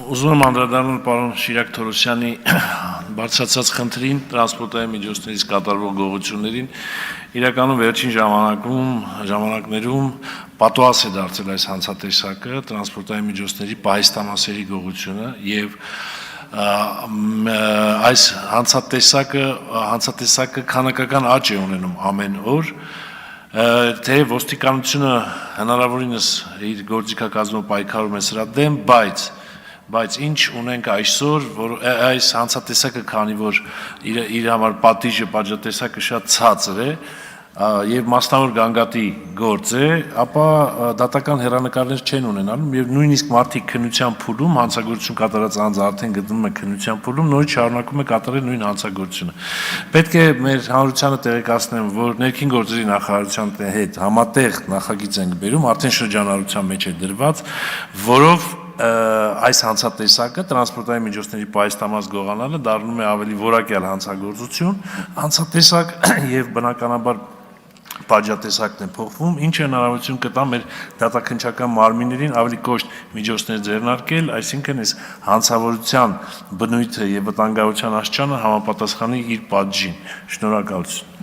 Ուզում եմ անդրադառնալ պարոն Շիրակ Թորոսյանի բարձրացած խնդրին տրանսպորտային միջոցներից կատարվող գողություններին իրականում վերջին ժամանակներում պատոհաս է դարձել այս հանցատեսակը տրանսպորտային միջոցների պահեստամասերի գողությունը եւ այս հանցատեսակը քանակական աճ է ունենում ամեն օր թե ոստիկանությունը հնարավորինս իր գործիքակազմով պայքարում է սրա դեմ, բայց ինչ ունենք այսօր, որ այս հանցատեսակը, քանի որ իր համար պատիժը, պատժատեսակը շատ ցածր է եւ մասնավոր գանգատի գործ է, ապա դատական հեռանկարներ չեն ունենալու եւ նույնիսկ մարդիկ քննության փուլում հանցագործություն կատարած անձը արդեն գտնվում է քննության փուլում, նորից շարունակում է կատարել նույն հանցագործությունը։ Պետք է մեր հանրությանը տեղեկացնեմ, որ ներքին գործերի նախարարության հետ համատեղ նախագիծ ենք բերում, արդեն շրջանառության մեջ է դրված, որով այս հանցատեսակը տրանսպորտային միջոցների պահեստամաս գողանալը դառնում է ավելի որակյալ հանցագործություն, հանցատեսակ եւ բնականաբար պատժատեսակն է փոխվում, ինչը հնարավորություն կտա մեր դատաքննչական մարմիններին ավելի կոշտ միջոցներ ձեռնարկել, այսինքն այս հանցավորության բնույթը եւ վտանգավորության աստիճանը համապատասխանի իր պատժին։ Շնորհակալություն։